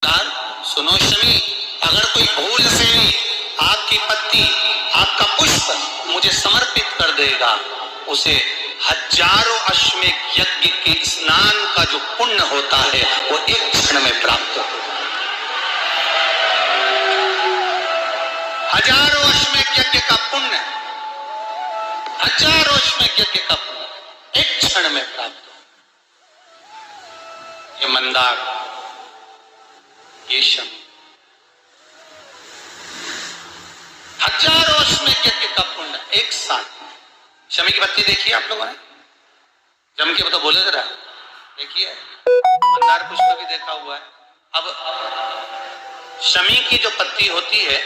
सुनो शमी, अगर कोई भूल से भी आपकी पत्ती, आपका पुष्प मुझे समर्पित कर देगा, उसे हजारों अश्वमेध यज्ञ के स्नान का जो पुण्य होता है वो एक क्षण में प्राप्त होगा। हजारों अश्वमेध यज्ञ का पुण्य, हजारों अश्वमेध यज्ञ का पुण्य एक क्षण में प्राप्त हो। ये मंदार, ये शमी, हजारों अश्वमेध यज्ञ का पुण्य एक साथ। शमी की पत्ती देखी है आप लोगों ने? जम के तो बोले जरा, देखिए मंदार पुष्प भी देखा हुआ है। अब शमी की जो पत्ती होती है,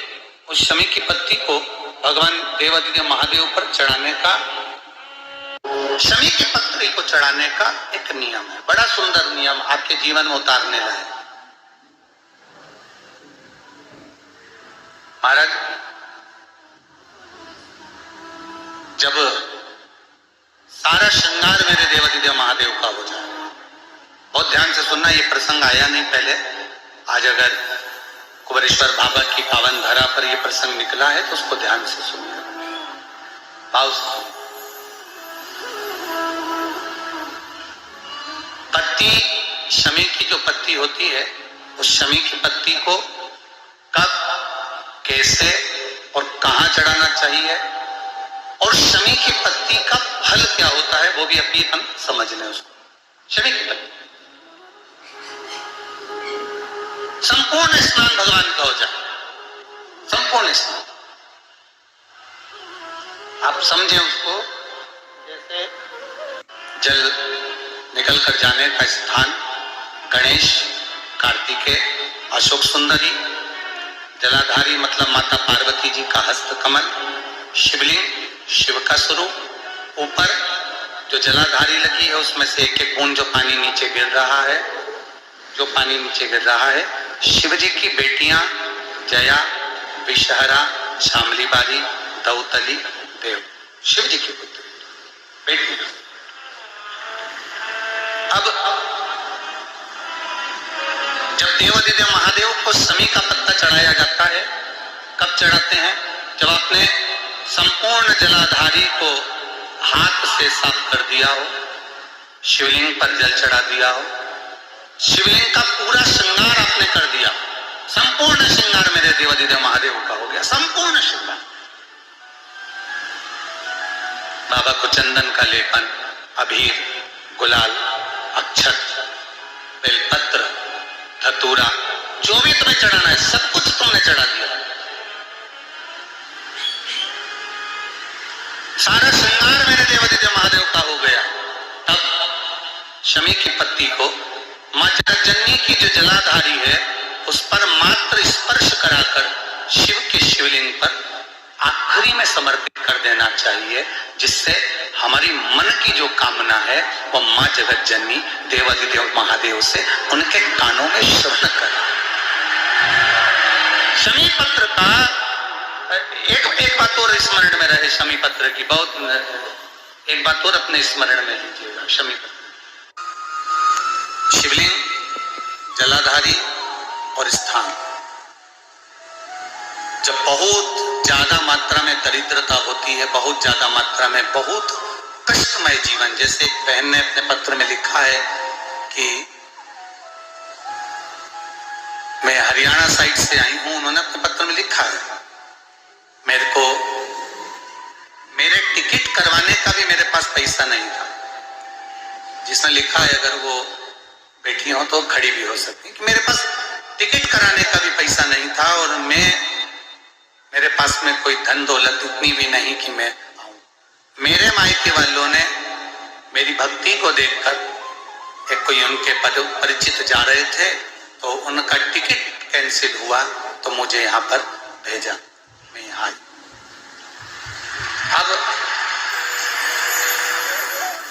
उस शमी की पत्ती को भगवान देवादिदेव महादेव पर चढ़ाने का, शमी की पत्ती को चढ़ाने का एक नियम है, बड़ा सुंदर नियम, आपके जीवन में उतारने लायक। महाराज, जब सारा श्रृंगार मेरे देवादिदेव महादेव का हो जाए, बहुत ध्यान से सुनना, ये प्रसंग आया नहीं पहले, आज अगर कुबेरेश्वर बाबा की पावन धरा पर यह प्रसंग निकला है तो उसको ध्यान से सुनिए। पत्ती, शमी की जो पत्ती होती है, उस शमी की पत्ती को कब, कैसे और कहां चढ़ाना चाहिए, और शमी की पत्ती का फल क्या होता है वो भी अभी हम समझ लें। उसको शमी की पत्ती, संपूर्ण स्नान भगवान का हो जाए, संपूर्ण स्नान। आप समझें उसको, जैसे जल निकल कर जाने का स्थान, गणेश, कार्तिकेय, अशोक सुंदरी, जलाधारी मतलब माता पार्वती जी का हस्त कमल, शिवलिंग, शिव का स्वरूप, ऊपर जो जलाधारी लगी है उसमें से एक एक बूंद जो पानी नीचे गिर रहा है, जो पानी नीचे गिर रहा है, शिव जी की बेटियां जया, विषहरा, शामली बारी, दौतली, देव, शिव जी की पुत्री बेटियां। अब जब देवादिदेव महादेव को शमी का पत्ता चढ़ाया जाता है, कब चढ़ाते हैं? जब आपने संपूर्ण जलाधारी को हाथ से साफ कर दिया हो, शिवलिंग पर जल चढ़ा दिया हो, शिवलिंग का पूरा श्रृंगार आपने कर दिया, संपूर्ण श्रृंगार मेरे देवादिदेव महादेव का हो गया, संपूर्ण श्रृंगार। बाबा को चंदन का लेपन, अबीर, गुलाल, अक्षत, बेलपत्र, धतूरा, जो भी तुम्हें चढ़ाना है सब कुछ तुमने चढ़ा दिया, सारा श्रृंगार मेरे देवादिदेव महादेव का हो गया। तब शमी की पत्ती को मां जगज्जननी की जो जलाधारी है उस पर मात्र स्पर्श कराकर शिव के शिवलिंग पर आखिरी में समर्पित कर देना चाहिए, जिससे हमारी मन की जो कामना है वो मां जगज्जननी देवादिदेव महादेव से उनके कानों में श्रवण कर। शमी पत्र का एक बात और स्मरण में रहे, शमी पत्र की बहुत एक बात और अपने स्मरण में लीजिएगा। शमी पत्र, शिवलिंग, जलाधारी और स्थान, जब बहुत ज्यादा मात्रा में दरिद्रता होती है, बहुत ज्यादा मात्रा में बहुत कष्टमय जीवन, जैसे एक बहन ने अपने पत्र में लिखा है कि मैं हरियाणा साइड से आई हूं, उन्होंने अपने पत्र में लिखा है मेरे को, मेरे टिकट करवाने का भी मेरे पास पैसा नहीं था। जिसने लिखा है अगर वो बैठी हो तो खड़ी भी हो सकती कि मेरे पास टिकट कराने का भी पैसा नहीं था, और मेरे पास में कोई धन दौलत इतनी भी नहीं कि मैं आऊं। मेरे मायके वालों ने मेरी भक्ति को देखकर, एक कोई उनके परिचित जा रहे थे तो उनका टिकट कैंसिल हुआ तो मुझे यहाँ पर भेजा, मैं यहाँ आई। अब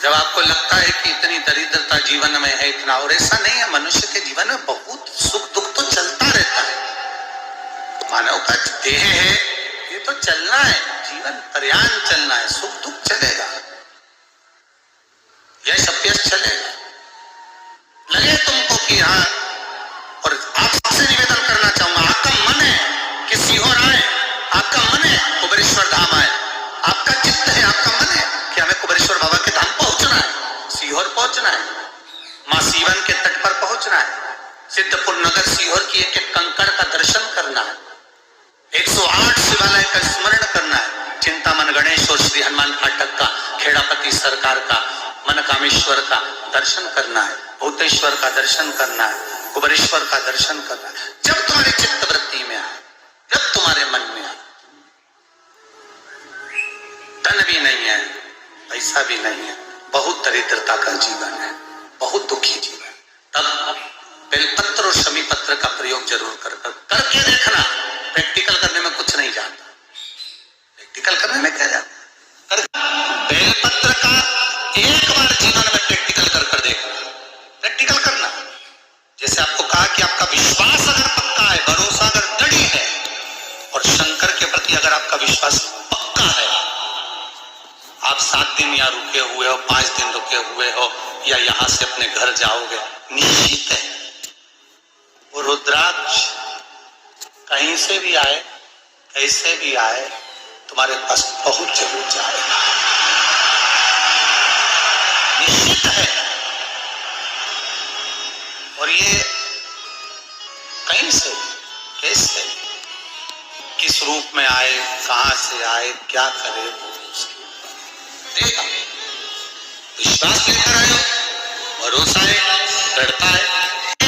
जब आपको लगता है कि इतनी दरिद्रता जीवन में है, इतना, और ऐसा नहीं है, मनुष्य के जीवन में बहुत सुख दुख तो चलता रहता है, मानव का देह है, ये तो चलना है, जीवन पर्यान चलना है, सुख दुख चलेगा, यह सब चलेगा। लगे तुमको कि हाँ, और आप आपसे निवेदन करना चाहूंगा, आपका मन है कि सीहोर आए, आपका मन है कुबेरेश्वर धाम आए, आपका चित्त है, आपका मन है कि हमें कुबेरेश्वर बाबा के धाम पहुंचना है, सीहोर पहुंचना है, मां सीवन के तट पर पहुंचना है, सिद्धपुर नगर सीहोर की एक एक कंकड़ का दर्शन करना है, 108 शिवालय का स्मरण करना है, चिंतामन गणेश और श्री हनुमान फाटक का, खेड़ापति सरकार का, मनकामेश्वर का दर्शन करना है, भूतेश्वर का दर्शन करना है, कुबेरेश्वर का दर्शन करना है। जब तुम्हारी चित्त वृत्ति में आए, जब तुम्हारे मन में आए, धन भी नहीं है, पैसा भी नहीं है, बहुत दरिद्रता का जीवन है, बहुत दुखी जीवन, तब बेलपत्र और शमी पत्र का प्रयोग जरूर करके देखना। प्रैक्टिकल करने में कुछ नहीं जाता, प्रैक्टिकल करने में क्या जाता, बेलपत्र का एक बार जीवन में प्रैक्टिकल कर देखना, प्रैक्टिकल करना। जैसे आपको कहा कि आपका विश्वास अगर पक्का है, भरोसा अगर दृढ़ है, और शंकर के प्रति अगर आपका विश्वास पक्का है, आप 7 दिन यहाँ रुके हुए हो, 5 दिन रुके हुए हो, या यहां से अपने घर जाओगे, निश्चित है वो रुद्राक्ष कहीं से भी आए, कैसे भी आए, तुम्हारे पास पहुंच जरूर जाएगा, निश्चित है। और ये कहीं से, कैसे, किस रूप में आए, कहां से आए, क्या करे, देगा। विश्वास लेकर आए हो, भरोसा है, दृढ़ता है।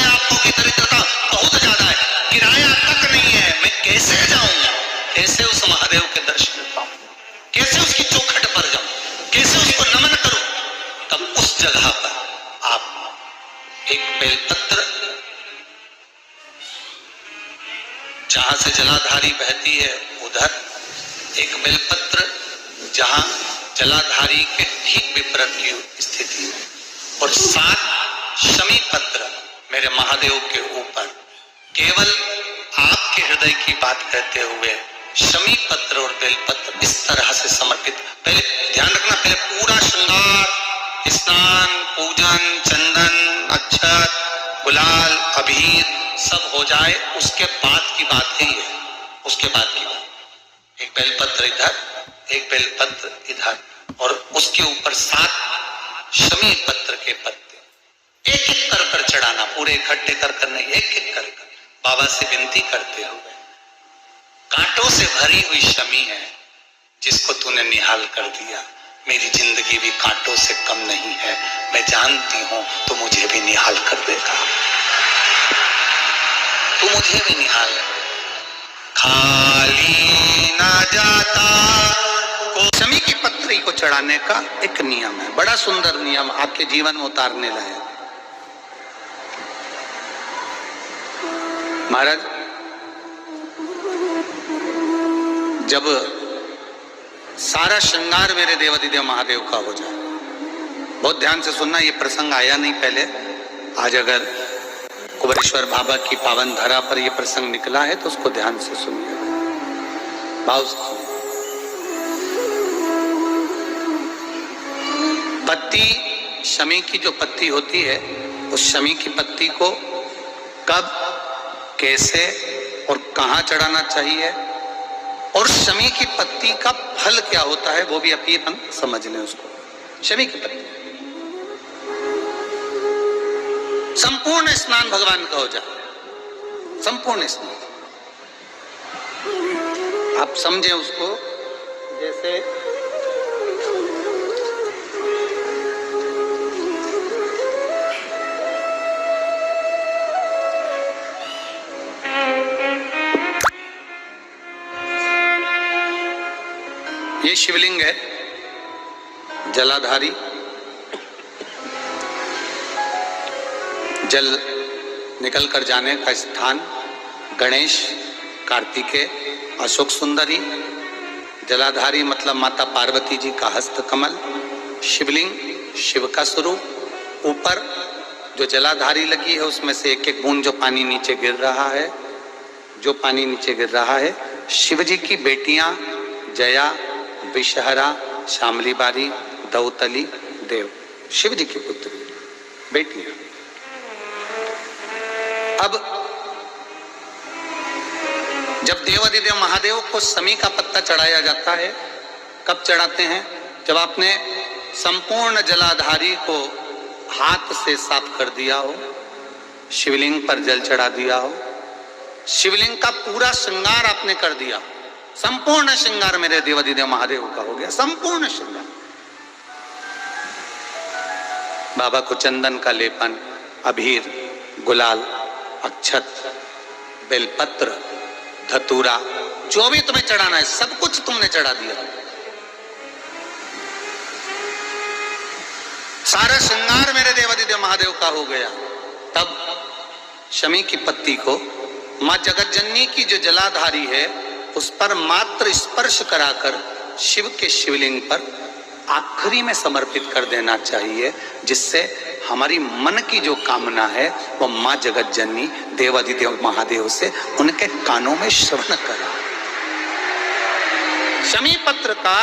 आपको की दरिद्रता बहुत ज्यादा है, किराया तक नहीं है, मैं कैसे जाऊंगा, कैसे उस महादेव के दर्शन पाऊं, कैसे उसकी चौखट पर जाऊं, कैसे उसको नमन करूं, तब उस जगह पर आप एक बेलपत्र, जहां से जलाधारी बहती है उधर, एक बेलपत्र जहां जलाधारी के ठीक विपरीत की स्थिति है, और 7 शमी पत्र मेरे महादेव के ऊपर, केवल आपके हृदय की बात कहते हुए शमी पत्र और बेलपत्र इस तरह से समर्पित। पहले ध्यान रखना, पहले पूरा श्रृंगार, स्नान, पूजन, चंदन, अक्षत, गुलाल, अबीर सब हो जाए, उसके बाद की बात है ये, उसके बाद की बात। एक बेलपत्र इधर, एक बेलपत्र इधर, और उसके ऊपर 7 शमी पत्र के पत्ते एक एक कर चढ़ाना, पूरे इकट्ठे कर नहीं, एक एक कर बाबा से विनती करते हुए, कांटों से भरी हुई शमी है जिसको तूने निहाल कर दिया, मेरी जिंदगी भी कांटों से कम नहीं है, मैं जानती हूं तो मुझे भी निहाल कर देगा, तू मुझे भी निहाल, खाली ना जाता। शमी की पत्री को चढ़ाने का एक नियम है, बड़ा सुंदर नियम, आपके जीवन में उतारने लायक। महाराज, जब सारा श्रृंगार मेरे देवाधिदेव महादेव का हो जाए, बहुत ध्यान से सुनना, ये प्रसंग आया नहीं पहले, आज अगर कुबेरेश्वर बाबा की पावन धरा पर यह प्रसंग निकला है तो उसको ध्यान से सुनिए, भाव से सुनिए। पत्ती, शमी की जो पत्ती होती है, उस शमी की पत्ती को कब, कैसे और कहां चढ़ाना चाहिए, और शमी की पत्ती का फल क्या होता है, वो भी अपन समझ लें उसको। शमी की पत्ती, संपूर्ण स्नान भगवान का हो जाए, संपूर्ण स्नान, आप समझे उसको, जैसे ये शिवलिंग है, जलाधारी, जल निकल कर जाने का स्थान, गणेश, कार्तिकेय, अशोक सुंदरी, जलाधारी मतलब माता पार्वती जी का हस्त कमल, शिवलिंग, शिव का स्वरूप, ऊपर जो जलाधारी लगी है उसमें से एक एक बूंद जो पानी नीचे गिर रहा है, जो पानी नीचे गिर रहा है, शिव जी की बेटियां जया, विषहरा, शामली बारी, दौतली, देव, शिव जी की पुत्री बेटियां। अब जब देवाधिदेव महादेव को शमी का पत्ता चढ़ाया जाता है, कब चढ़ाते हैं? जब आपने संपूर्ण जलाधारी को हाथ से साफ कर दिया हो, शिवलिंग पर जल चढ़ा दिया हो, शिवलिंग का पूरा श्रृंगार आपने कर दिया, संपूर्ण श्रृंगार मेरे देवाधिदेव महादेव का हो गया, संपूर्ण श्रृंगार। बाबा को चंदन का लेपन, अबीर, गुलाल, अक्षत, बेलपत्र, धतूरा, जो भी तुम्हें चढ़ाना है सब कुछ तुमने चढ़ा दिया, सारा श्रृंगार मेरे देवाधिदेव महादेव का हो गया। तब शमी की पत्ती को मां जगत जननी की जो जलाधारी है उस पर मात्र स्पर्श कराकर शिव के शिवलिंग पर आखिरी में समर्पित कर देना चाहिए, जिससे हमारी मन की जो कामना है वो मां जगत जननी देवाधिदेव महादेव से उनके कानों में श्रवण करा। शमी पत्र का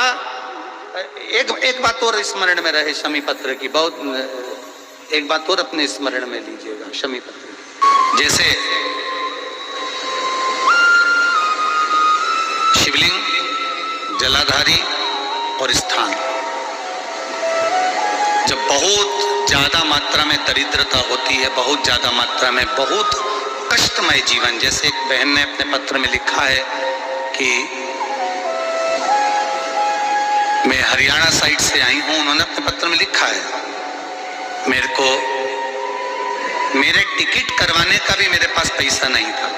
एक बात और स्मरण में रहे, शमी पत्र की बहुत एक बात और अपने स्मरण में लीजिएगा। शमी पत्र जैसे शिवलिंग, जलाधारी और स्थान, जब बहुत ज्यादा मात्रा में दरिद्रता होती है, बहुत ज्यादा मात्रा में बहुत कष्टमय जीवन, जैसे एक बहन ने अपने पत्र में लिखा है कि मैं हरियाणा साइड से आई हूं, उन्होंने अपने पत्र में लिखा है मेरे को मेरे टिकट करवाने का भी मेरे पास पैसा नहीं था।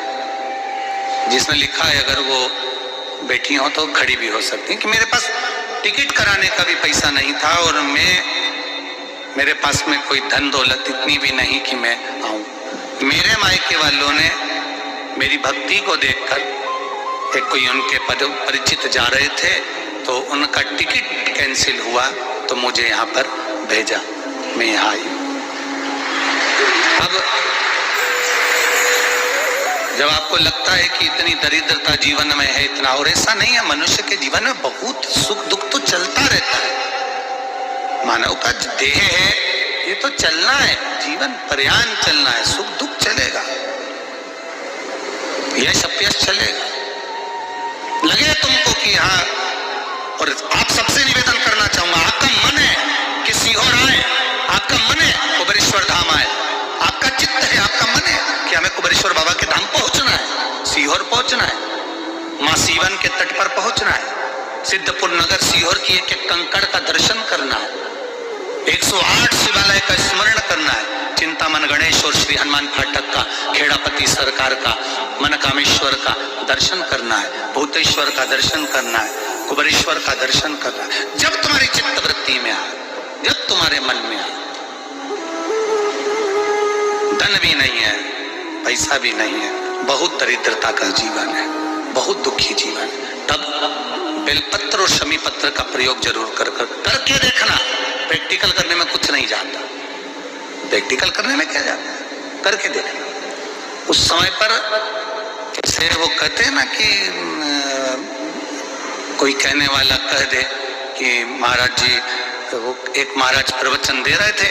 जिसने लिखा है अगर वो बैठी हो तो खड़ी भी हो सकती है कि मेरे पास टिकट कराने का भी पैसा नहीं था और मेरे पास में कोई धन दौलत इतनी भी नहीं कि मैं आऊं। मेरे मायके वालों ने मेरी भक्ति को देखकर, एक कोई उनके परिचित जा रहे थे तो उनका टिकट कैंसिल हुआ तो मुझे यहाँ पर भेजा, मैं यहाँ आई। अब जब आपको लगता है कि इतनी दरिद्रता जीवन में है, इतना, और ऐसा नहीं है, मनुष्य के जीवन में बहुत सुख दुख तो चलता रहता है। मानव का देह है, ये तो चलना है, जीवन पर्यान चलना है, सुख दुख चलेगा, यश अपयश चलेगा। लगे तुमको कि हाँ, और आप सबसे निवेदन करना चाहूंगा, आपका मन है कि सीहोर आए, आपका मन है कुबेरेश्वर धाम आए, आपका चित्त है, आपका मन है कि हमें कुबेरेश्वर बाबा के धाम पहुंचना है, सीहोर पहुंचना है, मां सीवन के तट पर पहुंचना है, सिद्धपुर नगर सीहोर की एक एक कंकड़ का दर्शन करना है, 108 शिवालय का स्मरण करना है, चिंतामन गणेश और श्री हनुमान फाटक का, खेड़ापति सरकार का, मनकामेश्वर का दर्शन करना है, भूतेश्वर का दर्शन करना है, कुबेरेश्वर का दर्शन करना है। जब तुम्हारी चित्त वृत्ति में आए, जब तुम्हारे मन में आए, धन भी नहीं है, पैसा भी नहीं है, बहुत दरिद्रता का जीवन है, बहुत दुखी जीवन है, तब बेलपत्र और शमी पत्र का प्रयोग जरूर करके देखना। प्रैक्टिकल करने में कुछ नहीं जाता, प्रैक्टिकल करने में क्या जाता है, करके देखना। उस समय पर जैसे वो कहते हैं ना कि कोई कहने वाला कह दे कि महाराज जी, तो वो एक महाराज प्रवचन दे रहे थे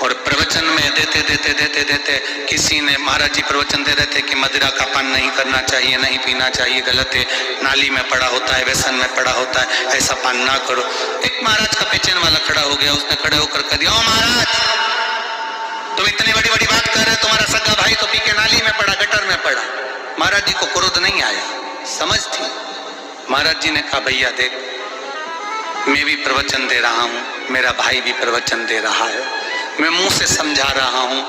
और प्रवचन में देते देते देते देते किसी ने, महाराज जी प्रवचन दे रहे थे कि मदिरा का पान नहीं करना चाहिए, नहीं पीना चाहिए, गलत है, नाली में पड़ा होता है, व्यसन में पड़ा होता है, ऐसा पान ना करो। एक महाराज का पेचन वाला खड़ा हो गया, उसने खड़े होकर कह दिया, ओ महाराज तुम इतनी बड़ी बड़ी बात कर रहे हो, तुम्हारा सगा भाई तो पी के नाली में पड़ा, गटर में पड़ा। महाराज जी को क्रोध नहीं आया, समझ थी। महाराज जी ने कहा, भैया देख, मैं भी प्रवचन दे रहा हूँ, मेरा भाई भी प्रवचन दे रहा है, मैं मुंह से समझा रहा हूँ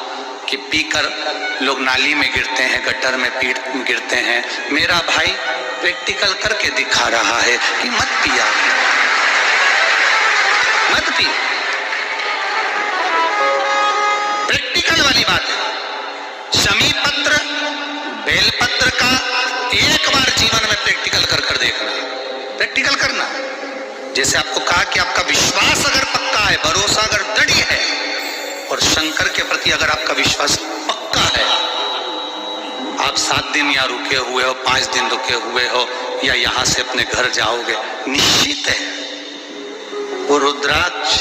कि पीकर लोग नाली में गिरते हैं, गटर में गिरते हैं, मेरा भाई प्रैक्टिकल करके दिखा रहा है कि मत पिया, मत पी। प्रैक्टिकल वाली बात है। शमी पत्र, बेलपत्र का एक बार जीवन में प्रैक्टिकल कर देखना, प्रैक्टिकल करना। जैसे आपको कहा कि आपका विश्वास अगर पक्का है, भरोसा अगर दृढ़ है, और शंकर के प्रति अगर आपका विश्वास पक्का है, आप 7 दिन या रुके हुए हो, 5 दिन रुके हुए हो, या यहां से अपने घर जाओगे, निश्चित है वो रुद्राक्ष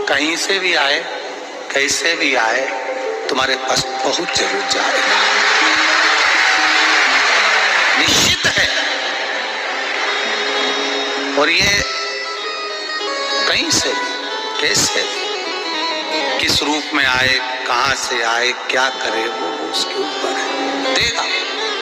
कहीं से भी आए, कैसे भी आए, तुम्हारे पास पहुंच जरूर जाएगा। और ये कहीं से कैसे किस रूप में आए, कहां से आए, क्या करे, वो उसके ऊपर है, देगा।